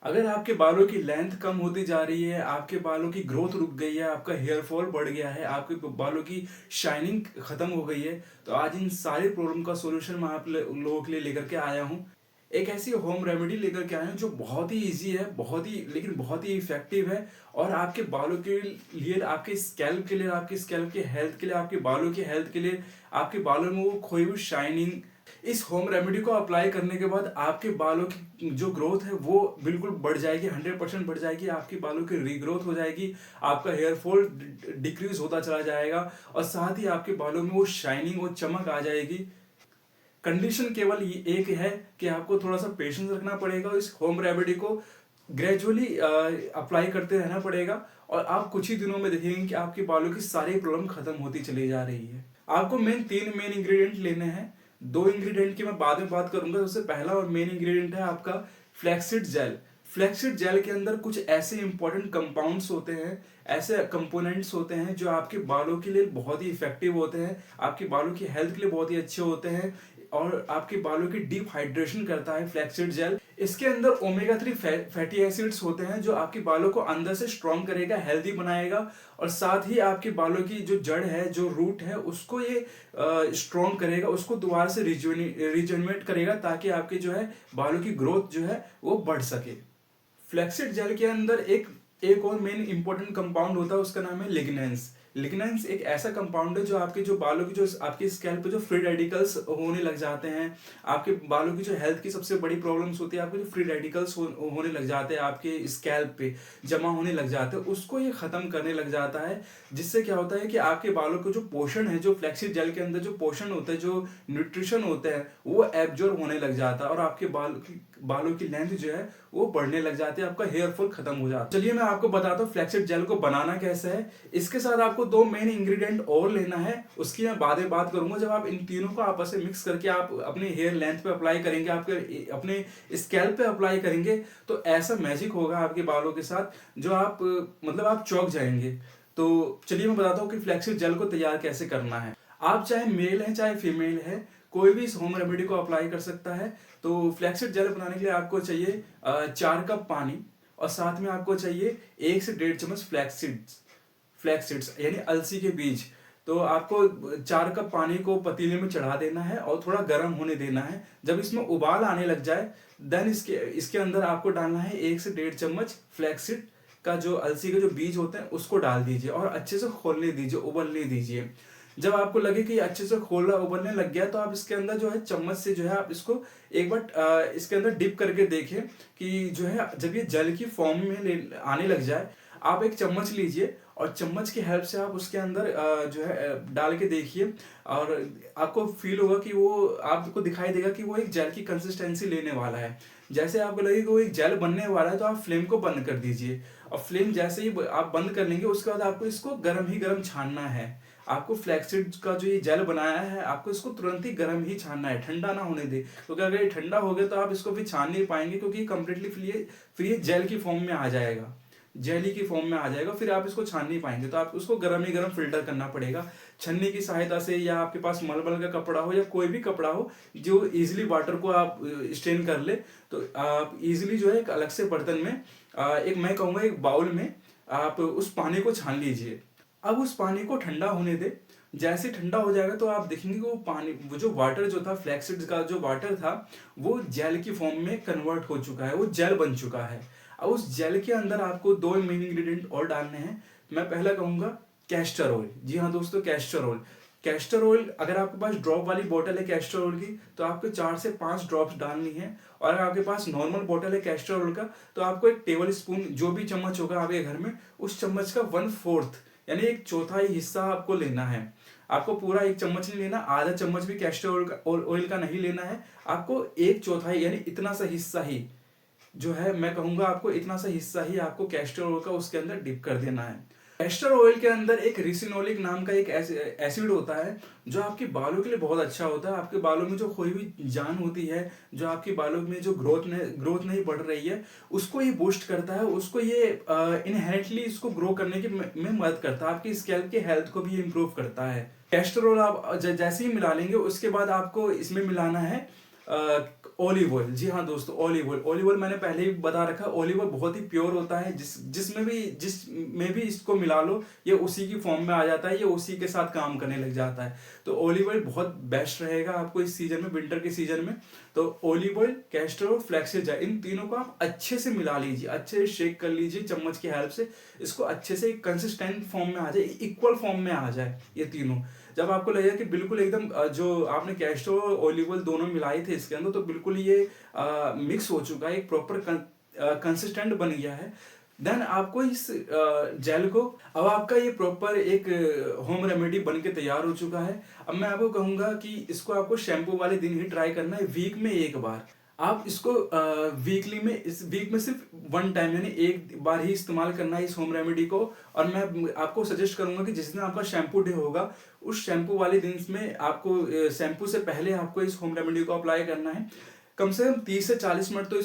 अगर आपके बालों की लेंथ कम होती जा रही है, आपके बालों की ग्रोथ रुक गई है, आपका हेयर फॉल बढ़ गया है, आपके बालों की शाइनिंग खत्म हो गई है, तो आज इन सारी प्रॉब्लम का सॉल्यूशन मैं आप लोगों के लिए लेकर के आया हूँ। एक ऐसी होम रेमेडी लेकर के आया हूँ जो बहुत ही इजी है, बहुत ही लेकिन बहुत ही इफेक्टिव है और आपके बालों के लिए, आपके स्कैल्प के लिए, आपके स्कैल्प के हेल्थ के लिए, आपके बालों की हेल्थ के लिए, आपके बालों में वो खोई हुई शाइनिंग, इस होम रेमेडी को अप्लाई करने के बाद आपके बालों की जो ग्रोथ है वो बिल्कुल बढ़ जाएगी, 100% बढ़ जाएगी। आपकी बालों की रीग्रोथ हो जाएगी, आपका हेयर फॉल डिक्रीज होता चला जाएगा और साथ ही आपके बालों में वो शाइनिंग, वो चमक आ जाएगी। कंडीशन केवल ये एक है कि आपको थोड़ा सा पेशेंस रखना पड़ेगा, इस होम रेमेडी को ग्रेजुअली अप्लाई करते रहना पड़ेगा और आप कुछ ही दिनों में देखेंगे कि आपके बालों की सारी प्रॉब्लम खत्म होती चली जा रही है। आपको तीन मेन इंग्रेडिएंट लेने हैं। दो इंग्रेडिएंट की मैं बाद में बात करूंगा। सबसे पहला और मेन इंग्रेडिएंट है आपका फ्लैक्सीड जेल। फ्लैक्सीड जेल के अंदर कुछ ऐसे इंपॉर्टेंट कंपाउंड्स होते हैं, ऐसे कंपोनेंट्स होते हैं जो आपके बालों के लिए बहुत ही इफेक्टिव होते हैं, आपके बालों की हेल्थ के लिए बहुत ही अच्छे होते हैं और आपके बालों की डीप हाइड्रेशन करता है फ्लैक्सीड जेल। इसके अंदर ओमेगा 3 फैटी एसिड्स होते हैं जो आपके बालों को अंदर से स्ट्रॉन्ग करेगा, हेल्दी बनाएगा और साथ ही आपके बालों की जो जड़ है, जो रूट है, उसको ये स्ट्रॉन्ग करेगा, उसको दोबारा से रिजुवनेट करेगा ताकि आपके जो है बालों की ग्रोथ जो है वो बढ़ सके। फ्लैक्सीड जेल के अंदर एक एक और मेन इंपॉर्टेंट कंपाउंड होता है, उसका नाम है लिग्नेंस। लिग्नेंस एक ऐसा कंपाउंड है जो आपके जो बालों की जो आपके स्कैल्प पे जो फ्री रेडिकल्स होने लग जाते हैं, आपके बालों की जो हेल्थ की सबसे बड़ी प्रॉब्लम्स होती है, आपके जो फ्री रेडिकल्स होने लग जाते हैं, आपके स्कैल्प पे जमा होने लग जाते हैं, उसको ये खत्म करने लग जाता है। जिससे क्या होता है कि आपके बालों को जो पोषण है, जो फ्लैक्सीड जेल के अंदर जो पोषण होता है, जो न्यूट्रिशन होते हैं, वो एब्जॉर्ब होने लग जाता है और आपके बालों की लेंथ जो है वो बढ़ने लग जाती है, आपका हेयर फॉल खत्म हो जाता है। चलिए मैं आपको बताता हूँ फ्लैक्सीड जेल को बनाना कैसे है। इसके साथ आपको दो मेन इंग्रेडिएंट और लेना है, उसकी मैं बाद में बात करूंगा। जब आप इन तीनों को आपस में मिक्स करके आप अपने हेयर लेंथ पे अप्लाई करेंगे, आपके अपने स्कैल्प पे अप्लाई करेंगे, तो ऐसा मैजिक होगा आपके बालों के साथ जो आप मतलब आप चौंक जाएंगे। तो चलिए मैं बताता हूँ कि फ्लैक्सीड जेल को तैयार कैसे करना है। आप चाहे मेल है चाहे फीमेल है, कोई भी इस होम रेमेडी को अप्लाई कर सकता है। तो फ्लैक्सीड जेल बनाने के लिए आपको चाहिए 4 कप पानी और साथ में आपको चाहिए 1 से 1.5 चम्मच फ्लैक्सीड्स यानी अलसी के बीज। तो आपको 4 कप पानी को पतीले में चढ़ा देना है और थोड़ा गर्म होने देना है। जब इसमें उबाल आने लग जाए, देन इसके इसके अंदर आपको डालना है 1 से 1.5 चम्मच फ्लैक्सीड का जो अलसी के जो बीज होते हैं उसको डाल दीजिए और अच्छे से खोलने दीजिए, उबलने दीजिए। जब आपको लगे कि अच्छे से खोला उबलने लग गया, तो आप इसके अंदर जो है चम्मच से जो है आप इसको एक बार इसके अंदर डिप करके देखें कि जो है जब ये जल की फॉर्म में आने लग जाए, आप एक चम्मच लीजिए और चम्मच की हेल्प से आप उसके अंदर जो है डाल के देखिए और आपको फील होगा कि वो आपको दिखाई देगा कि वो एक जेल की कंसिस्टेंसी लेने वाला है। जैसे आपको लगे कि वो एक जेल बनने वाला है, तो आप फ्लेम को बंद कर दीजिए और फ्लेम जैसे ही आप बंद कर लेंगे, उसके बाद आपको इसको गर्म ही गर्म छानना है। आपको फ्लैक्सीड का जो ये जेल बनाया है, आपको इसको तुरंत ही गर्म ही छानना है, ठंडा ना होने दे, क्योंकि अगर ये ठंडा हो गया तो आप इसको फिर छान नहीं पाएंगे, क्योंकि ये कंप्लीटली फिर ये जेल की फॉर्म में आ जाएगा, जेली की फॉर्म में आ जाएगा, फिर आप इसको छान नहीं पाएंगे। तो आप उसको गर्म ही गर्म फिल्टर करना पड़ेगा छन्नी की सहायता से, या आपके पास मलमल का कपड़ा हो या कोई भी कपड़ा हो जो इजिली वाटर को आप स्टेन कर ले। तो आप इजिली जो है एक अलग से बर्तन में एक मैं कहूँगा एक बाउल में आप उस पानी को छान लीजिए। अब उस पानी को ठंडा होने दे। जैसे ठंडा हो जाएगा तो आप देखेंगे कि वो पानी, वो जो वाटर जो था, फ्लैक्सीड का जो वाटर था, वो जेल की फॉर्म में कन्वर्ट हो चुका है, वो जेल बन चुका है। अब उस जेल के अंदर आपको दो मेन इंग्रेडिएंट और डालने हैं। मैं पहला कहूंगा कैस्टर ऑयल। जी हाँ दोस्तों, कैस्टर ऑयल। कैस्टर ऑयल, अगर आपके पास ड्रॉप वाली बोतल है कैस्टर ऑयल की, तो आपको 4 से 5 ड्रॉप्स डालनी है। और अगर आपके पास नॉर्मल बोतल है कैस्टर ऑयल का, तो आपको एक टेबल स्पून, जो भी चम्मच होगा आपके घर में, उस चम्मच का 1/4 यानी 1/4 हिस्सा आपको लेना है। आपको पूरा 1 चम्मच नहीं लेना, आधा चम्मच भी कैस्टर ऑयल का नहीं लेना है। आपको 1/4 यानी इतना सा हिस्सा ही जो है, मैं कहूंगा आपको इतना सा हिस्सा ही आपको कैस्टर ऑयल का उसके अंदर डिप कर देना है। कैस्टर ऑयल के अंदर एक रिसिनोलिक नाम का एक एसिड होता है जो आपके बालों के लिए बहुत अच्छा होता है। आपके बालों में जो खोई हुई जान होती है, जो आपके बालों में जो ग्रोथ नहीं बढ़ रही है, उसको ये बूस्ट करता है, उसको ये इनहेरेंटली इसको ग्रो करने की में मदद करता है। आपकी स्कैल्प की हेल्थ को भी इम्प्रूव करता है। कैस्टर ऑयल आप जैसे ही मिला लेंगे, उसके बाद आपको इसमें मिलाना है ऑलिव ऑयल। जी हाँ दोस्तों, ऑलिव ऑयल। ऑलिव ऑयल मैंने पहले ही बता रखा है, ऑलिव ऑयल बहुत ही प्योर होता है, जिसमें भी इसको मिला लो ये उसी की फॉर्म में आ जाता है, ये उसी के साथ काम करने लग जाता है। तो ऑलिव ऑयल बहुत बेस्ट रहेगा आपको इस सीजन में, विंटर के सीजन में। तो olive oil, castor oil, flaxseed, इन तीनों को आप अच्छे से मिला लीजिए, अच्छे से शेक कर लीजिए चम्मच की हेल्प से, इसको अच्छे से कंसिस्टेंट फॉर्म में आ जाए, इक्वल फॉर्म में आ जाए ये तीनों। जब आपको लगेगा कि बिल्कुल एकदम जो आपने कैस्टर और ऑलिव ऑयल दोनों मिलाए थे इसके अंदर, तो बिल्कुल ये मिक्स हो चुका है, एक प्रॉपर कंसिस्टेंट बन गया है, देन आपको इस जेल को, अब आपका ये प्रॉपर एक होम रेमेडी बन के तैयार हो चुका है। अब मैं आपको कहूंगा कि इसको आपको शैम्पू वाले दिन ही ट्राई करना है, वीक में एक बार। आप इसको वीकली में, इस वीक में सिर्फ वन टाइम यानी एक बार ही इस्तेमाल करना है इस होम रेमेडी को। और मैं आपको सजेस्ट करूंगा कि जिस दिन आपका शैम्पू डे होगा, उस शैम्पू वाले दिन में आपको शैम्पू से पहले आपको इस होम रेमेडी को अप्लाई करना है। कम से कम 30 से 40 मिनट तो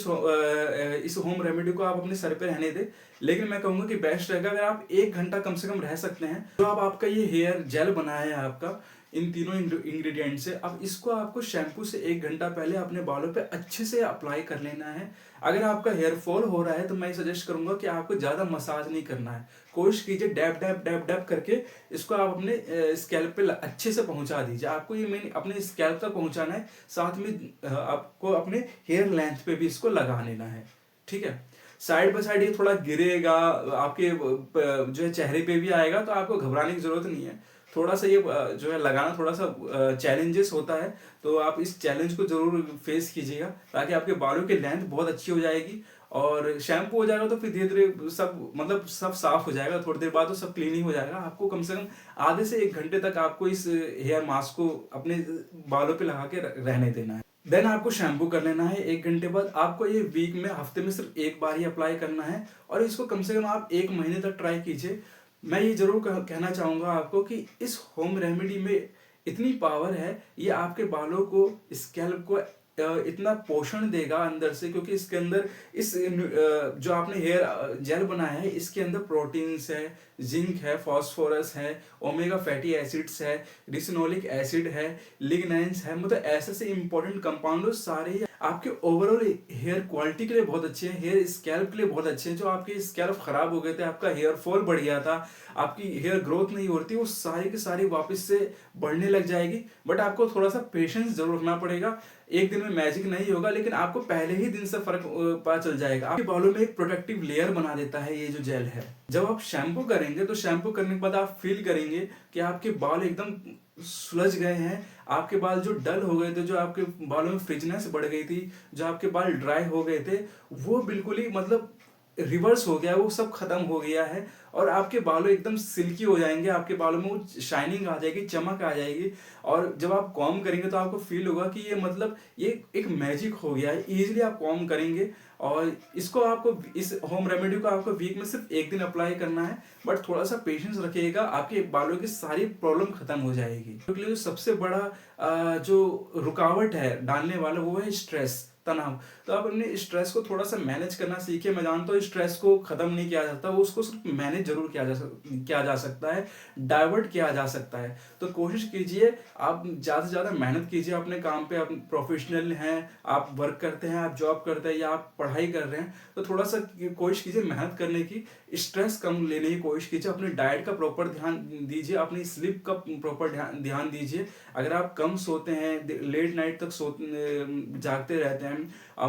इस होम रेमेडी को आप अपने सर पे रहने दें। लेकिन मैं कहूंगा कि बेस्ट रहेगा अगर आप 1 घंटा कम से कम रह सकते हैं। तो अब आपका ये हेयर जेल बना है आपका इन तीनों इंग्रेडिएंट से, अब इसको आपको शैम्पू से 1 घंटा पहले अपने बालों पे अच्छे से अप्लाई कर लेना है। अगर आपका हेयर फॉल हो रहा है तो मैं सजेस्ट करूंगा कि आपको ज्यादा मसाज नहीं करना है, कोशिश कीजिए डैप डैप डैप डैप करके इसको आप अपने स्कैल्प पे अच्छे से पहुंचा दीजिए। आपको ये मेन अपने स्कैल्प तक पहुंचाना है, साथ में आपको अपने हेयर लेंथ पे भी इसको लगा लेना है, ठीक है। साइड बाय साइड ये थोड़ा गिरेगा, आपके जो है चेहरे पे भी आएगा, तो आपको घबराने की जरूरत नहीं है। थोड़ा सा ये जो है लगाना थोड़ा सा चैलेंजेस होता है, तो आप इस चैलेंज को जरूर फेस कीजिएगा, ताकि आपके बालों की लेंथ बहुत अच्छी हो जाएगी। और शैम्पू हो जाएगा तो फिर धीरे धीरे सब मतलब सब साफ हो जाएगा, थोड़ी देर बाद तो सब क्लीनिंग हो जाएगा। आपको कम से कम आधे से 1 घंटे तक आपको इस हेयर मास्क को अपने बालों पे लगा के रहने देना है। देन आपको शैम्पू कर लेना है 1 घंटे बाद। आपको ये वीक में, हफ्ते में सिर्फ एक बार ही अप्लाई करना है, और इसको कम से कम आप 1 महीने तक ट्राई कीजिए। मैं ये जरूर कहना चाहूंगा आपको कि इस होम रेमेडी में इतनी पावर है, ये आपके बालों को, स्कैल्प को इतना पोषण देगा अंदर से, क्योंकि इसके अंदर इस जो आपने हेयर जेल बनाया है, इसके अंदर प्रोटीन्स है, जिंक है, फास्फोरस है, ओमेगा फैटी एसिड्स है, रिसिनोलिक एसिड है, लिग्नाइंस है, मतलब ऐसे से इंपॉर्टेंट कंपाउंड सारे आपके ओवरऑल हेयर क्वालिटी के लिए बहुत अच्छे हैं, हेयर स्कैल्प के लिए बहुत अच्छे हैं। जो आपके स्कैल्प खराब हो गए थे, आपका हेयर फॉल बढ़ गया था, आपकी हेयर ग्रोथ नहीं हो रही थी, वो सारी की सारी वापस से बढ़ने लग जाएगी। बट आपको थोड़ा सा पेशेंस जरूर रखना पड़ेगा, एक दिन में मैजिक नहीं होगा, लेकिन आपको पहले ही दिन से फर्क पता चल जाएगा। आपके बालों में एक प्रोटेक्टिव लेयर बना देता है ये जो जेल है। जब आप शैम्पू करेंगे तो शैम्पू करने के बाद आप फील करेंगे कि आपके बाल एकदम सुलझ गए हैं, आपके बाल जो डल हो गए थे, जो आपके बालों में फ्रिजनेस बढ़ गई थी, जो आपके बाल ड्राई हो गए थे, वो बिल्कुल ही मतलब रिवर्स हो गया, वो सब खत्म हो गया है। और आपके बालों एकदम सिल्की हो जाएंगे, आपके बालों में वो शाइनिंग आ जाएगी, चमक आ जाएगी। और जब आप कॉम्ब करेंगे तो आपको फील होगा कि ये मतलब ये एक मैजिक हो गया है, इजीली आप कॉम्ब करेंगे। और इसको आपको, इस होम रेमेडी को आपको वीक में सिर्फ एक दिन अप्लाई करना है, बट थोड़ा सा पेशेंस रखिएगा, आपके बालों की सारी प्रॉब्लम खत्म हो जाएगी। क्योंकि जो सबसे बड़ा जो रुकावट है डालने वाला, वो है स्ट्रेस, तनाव। तो आप अपने स्ट्रेस को थोड़ा सा मैनेज करना सीखिए। मैं जानता हूँ स्ट्रेस को खत्म नहीं किया जाता, वो उसको सिर्फ मैनेज जरूर किया जा सकता है, डाइवर्ट किया जा सकता है। तो कोशिश कीजिए, आप ज़्यादा से ज़्यादा मेहनत कीजिए अपने काम पे। आप प्रोफेशनल हैं, आप वर्क करते हैं, आप जॉब करते हैं, या आप पढ़ाई कर रहे हैं, तो थोड़ा सा कोशिश कीजिए मेहनत करने की, स्ट्रेस कम लेने की कोशिश कीजिए। अपनी डाइट का प्रॉपर ध्यान दीजिए, अपनी स्लीप का प्रॉपर ध्यान दीजिए। अगर आप कम सोते हैं, लेट नाइट तक जागते रहते हैं,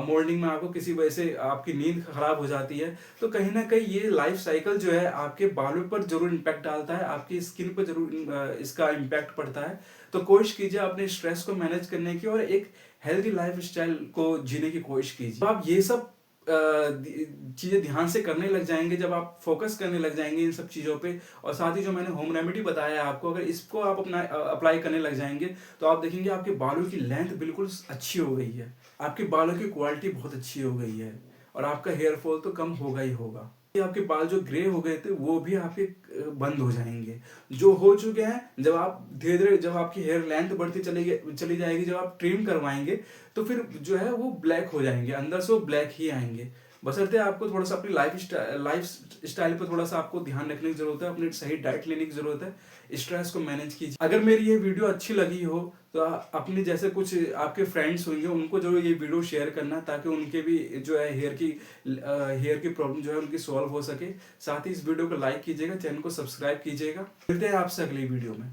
मॉर्निंग में आपको किसी वजह से आपकी नींद खराब हो जाती है, तो कहीं ना कहीं ये लाइफ साइकिल जो है आपके बालों पर जरूर इम्पैक्ट डालता है, आपकी स्किन पर जरूर इसका इम्पैक्ट पड़ता है। तो कोशिश कीजिए अपने स्ट्रेस को मैनेज करने की, और एक हेल्दी लाइफ स्टाइल को जीने की कोशिश कीजिए। आप ये सब चीजें ध्यान से करने लग जाएंगे, जब आप फोकस करने लग जाएंगे इन सब चीजों पे, और साथ ही जो मैंने होम रेमेडी बताया आपको, अगर इसको आप अपना अप्लाई करने लग जाएंगे, तो आप देखेंगे आपके बालों की लेंथ बिल्कुल अच्छी हो गई है, आपके बालों की क्वालिटी बहुत अच्छी हो गई है, और आपका हेयर फॉल तो कम होगा ही होगा। आपके बाल जो ग्रे हो गए थे वो भी आपके बंद हो जाएंगे, जो हो चुके हैं। जब आप धीरे धीरे, जब आपकी हेयर लेंथ बढ़ती चली जाएगी, जब आप ट्रिम करवाएंगे, तो फिर जो है वो ब्लैक हो जाएंगे, अंदर से वो ब्लैक ही आएंगे। बशर्ते आपको थोड़ा सा अपनी लाइफ स्टाइल पर थोड़ा सा आपको ध्यान रखने की जरूरत है, अपनी सही डाइट लेने की जरूरत है, स्ट्रेस को मैनेज कीजिए। अगर मेरी ये वीडियो अच्छी लगी हो तो अपने जैसे कुछ आपके फ्रेंड्स होंगे उनको जरूर ये वीडियो शेयर करना, ताकि उनके भी जो है हेयर की प्रॉब्लम जो है उनकी सॉल्व हो सके। साथ ही इस वीडियो को लाइक कीजिएगा, चैनल को सब्सक्राइब कीजिएगा। मिलते हैं आपसे अगली वीडियो में।